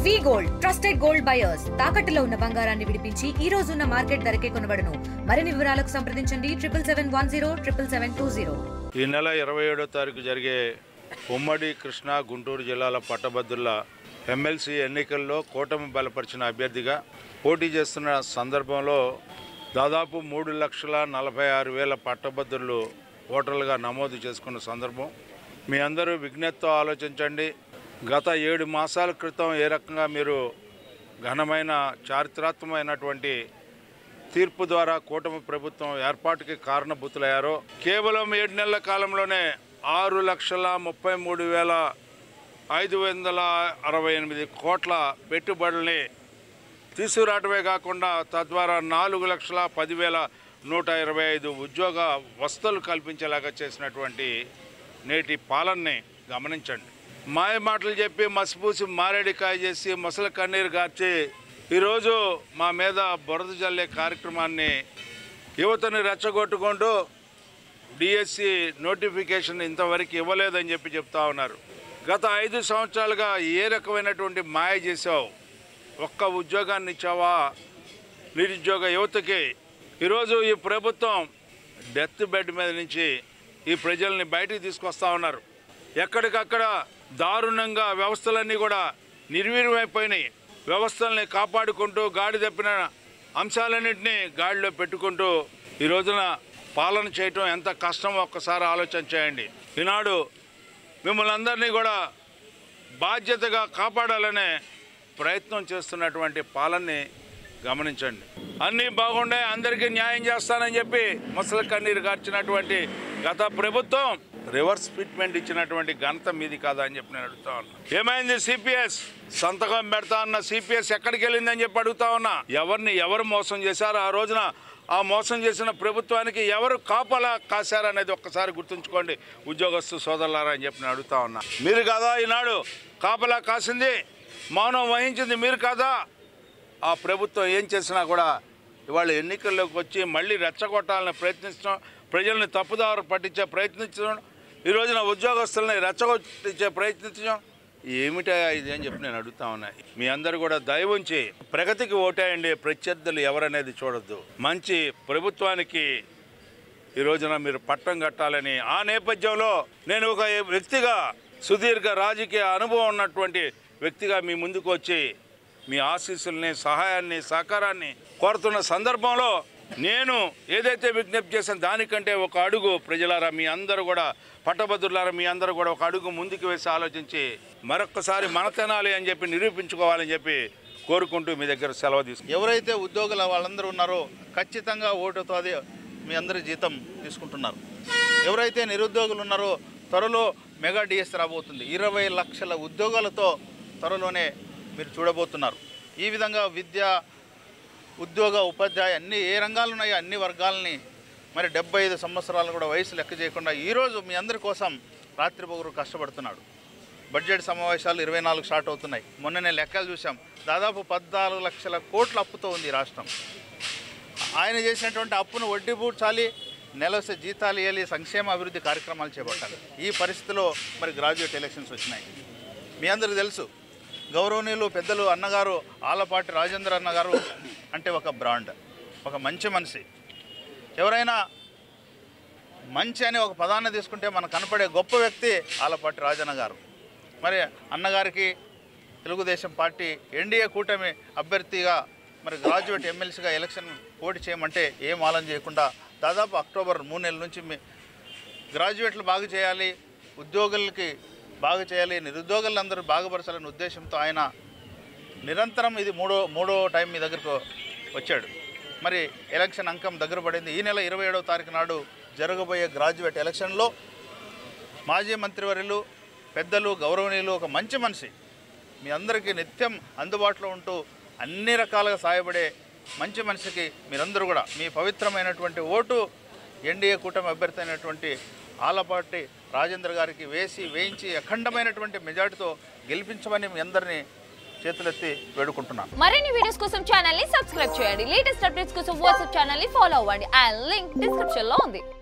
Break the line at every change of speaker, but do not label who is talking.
వి gold trusted gold buyers తాకట్టులో ఉన్న బంగారాన్ని విడిపించి ఈ రోజు ఉన్న మార్కెట్ ధరకే కొనబడును. మరిన్ని వివరాలకు సంప్రదించండి 77107720.
ఈ నెల 27వ తారీఖు జరిగే ఉమ్మడి కృష్ణా గుంటూరు జిల్లాల పట్టభద్రుల ఎమ్మెల్సీ ఎన్నికల్లో కూటమి బలపరిచిన అభ్యర్థిగా పోటీ చేస్తున్న సందర్భంలో దాదాపు 3,46,000 పట్టభద్రులు ఓటర్లుగా నమోదు చేసుకున్న సందర్భం. మీ అందరూ విజ్ఞతతో ఆలోచించండి. గత 7 మాసాల క్రితం ఏ రకంగా మీరు ఘనమైన చారిత్రాత్మకమైనటువంటి తీర్పు ద్వారా కూటమి ప్రభుత్వం ఏర్పాటుకి కారణభూతులయ్యారో, కేవలం 7 నెలల కాలంలోనే 6,33,568 కోట్ల పెట్టుబడుల్ని తీసుకురావడమే కాకుండా తద్వారా 4,10,125 ఉద్యోగ వసతులు కల్పించేలాగా చేసినటువంటి నేటి పాలనని గమనించండి. మాయ మాటలు చెప్పి మసిపూసి మారేడికాయ చేసి ముసలి కన్నీరు గార్చి ఈరోజు మా మీద బురద జల్లే కార్యక్రమాన్ని యువతని రెచ్చగొట్టుకుంటూ డిఎస్సి నోటిఫికేషన్ ఇంతవరకు ఇవ్వలేదని చెప్తా ఉన్నారు. గత 5 సంవత్సరాలుగా ఏ రకమైనటువంటి మాయ చేసావు? ఒక్క ఉద్యోగాన్ని ఇచ్చావా నిరుద్యోగ యువతకి? ఈరోజు ఈ ప్రభుత్వం డెత్ బెడ్ మీద నుంచి ఈ ప్రజల్ని బయటికి తీసుకొస్తా ఉన్నారు. ఎక్కడికక్కడ దారుణంగా వ్యవస్థలన్నీ కూడా నిర్వీర్యమైపోయినాయి. వ్యవస్థల్ని కాపాడుకుంటూ గాడి తప్పిన అంశాలన్నింటినీ గాడిలో పెట్టుకుంటూ ఈ రోజున పాలన చేయటం ఎంత కష్టమో ఒక్కసారి ఆలోచన చేయండి. ఈనాడు మిమ్మల్ని అందరినీ కూడా బాధ్యతగా కాపాడాలనే ప్రయత్నం చేస్తున్నటువంటి పాలనని గమనించండి. అన్నీ బాగుండే అందరికీ న్యాయం చేస్తానని చెప్పి ముసలి కన్నీరు గార్చినటువంటి గత ప్రభుత్వం రివర్స్ ఫిట్మెంట్ ఇచ్చినటువంటి ఘనత మీది కాదా అని చెప్పి నేను అడుగుతా ఉన్నా. ఏమైంది? సిపిఎస్ సంతకం పెడతా అన్న సిపిఎస్ ఎక్కడికి వెళ్ళిందని చెప్పి అడుగుతా ఉన్నా. ఎవరు మోసం చేశారు? ఆ రోజున ఆ మోసం చేసిన ప్రభుత్వానికి ఎవరు కాపలా కాశారనేది ఒక్కసారి గుర్తుంచుకోండి ఉద్యోగస్తు సోదరులారా అని చెప్పి నేను అడుగుతా ఉన్నా. మీరు కాదా ఈనాడు కాపలా కాసింది? మౌనం వహించింది మీరు కాదా? ఆ ప్రభుత్వం ఏం చేసినా కూడా ఇవాళ ఎన్నికల్లోకి వచ్చి మళ్ళీ రెచ్చగొట్టాలని ప్రయత్నించడం, ప్రజల్ని తప్పుదారు పట్టించే ప్రయత్నించడం, ఈ రోజున ఉద్యోగస్తులని రెచ్చగొట్టించే ప్రయత్నించడం ఏమిటా ఇది అని చెప్పి నేను అడుగుతా ఉన్నా. మీ అందరూ కూడా దయ ఉంచి ప్రగతికి ఓటేయండి. ప్రత్యర్థులు ఎవరనేది చూడొద్దు. మంచి ప్రభుత్వానికి ఈ రోజున మీరు పట్టం కట్టాలని ఆ నేపథ్యంలో నేను ఒక వ్యక్తిగా సుదీర్ఘ రాజకీయ అనుభవం ఉన్నటువంటి వ్యక్తిగా మీ ముందుకు వచ్చి మీ ఆశీస్సుల్ని, సహాయాన్ని, సహకారాన్ని కోరుతున్న సందర్భంలో నేను ఏదైతే విజ్ఞప్తి చేశాను దానికంటే ఒక అడుగు ప్రజలారా, మీ అందరూ కూడా పట్టభద్రులారా, మీ అందరూ కూడా ఒక అడుగు ముందుకు వేసి ఆలోచించి మరొక్కసారి మన తినాలి అని చెప్పి నిరూపించుకోవాలని చెప్పి కోరుకుంటూ మీ దగ్గర సెలవు తీసుకుంటాం.
ఎవరైతే ఉద్యోగుల వాళ్ళందరూ ఉన్నారో ఖచ్చితంగా ఓటుతో అది మీ అందరి జీతం తీసుకుంటున్నారు. ఎవరైతే నిరుద్యోగులు ఉన్నారో త్వరలో మెగా డిఎస్ రాబోతుంది. 20 లక్షల ఉద్యోగాలతో త్వరలోనే మీరు చూడబోతున్నారు. ఈ విధంగా విద్య, ఉద్యోగ, ఉపాధ్యాయ అన్ని ఏ రంగాలు ఉన్నాయో అన్ని వర్గాలని మరి 75 సంవత్సరాలు కూడా వయసు లెక్క చేయకుండా ఈరోజు మీ అందరి కోసం రాత్రిపగలు కష్టపడుతున్నాడు. బడ్జెట్ సమావేశాలు 24 స్టార్ట్ అవుతున్నాయి. మొన్ననే లెక్కలు చూసాం. దాదాపు 14 లక్షల కోట్ల అప్పుతో ఉంది రాష్ట్రం. ఆయన చేసినటువంటి అప్పును వడ్డీ పూడ్చాలి, నెలసే జీతాలు ఇవ్వాలి, సంక్షేమ అభివృద్ధి కార్యక్రమాలు చేపట్టాలి. ఈ పరిస్థితిలో మరి గ్రాడ్యుయేట్ ఎలక్షన్స్ వచ్చినాయి. మీ అందరికీ తెలుసు, గౌరవనీయులు పెద్దలు అన్నగారు ఆలపాటి రాజేంద్ర అన్నగారు అంటే ఒక బ్రాండ్, ఒక మంచి మనిషి. ఎవరైనా మంచి అని ఒక పదాన్ని తీసుకుంటే మనకు కనపడే గొప్ప వ్యక్తి ఆలపాటి రాజన్న గారు. మరి అన్నగారికి తెలుగుదేశం పార్టీ ఎన్డీఏ కూటమి అభ్యర్థిగా మరి గ్రాడ్యుయేట్ ఎమ్మెల్సీగా ఎలక్షన్ పోటీ చేయమంటే ఏం ఆలోచన చేయకుండా దాదాపు అక్టోబర్ 3 నెలల నుంచి గ్రాడ్యుయేట్లు బాగు చేయాలి, ఉద్యోగులకి బాగు చేయాలి, నిరుద్యోగులందరూ బాగుపరచాలనే ఉద్దేశంతో ఆయన నిరంతరం ఇది మూడో టైం మీ దగ్గరకు వచ్చాడు. మరి ఎలక్షన్ అంకం దగ్గర పడింది. ఈ నెల 27వ తారీఖు నాడు జరగబోయే గ్రాడ్యుయేట్ ఎలక్షన్లో మాజీ మంత్రివర్యులు, పెద్దలు, గౌరవనీయులు, ఒక మంచి మనిషి మీ అందరికీ నిత్యం అందుబాటులో ఉంటూ అన్ని రకాలుగా సహాయపడే మంచి మనిషికి మీరందరూ కూడా మీ పవిత్రమైనటువంటి ఓటు ఎన్డీఏ కూటమి అభ్యర్థి అయినటువంటి ఆలపాటి రాజేంద్ర గారికి వేయించి అఖండమైనటువంటి మెజార్టీతో గెలిపించమని మీ అందరినీ చేతులెత్తి వేడుకుంటున్నాను.
మరిన్ని వీడియోస్ కోసం ఛానల్ ని సబ్స్క్రైబ్ చేయండి. లేటెస్ట్ అప్డేట్స్ కోసం వాట్సాప్ ఛానల్ ని ఫాలో అవ్వండి. ఆ లింక్ డిస్క్రిప్షన్ లో ఉంది.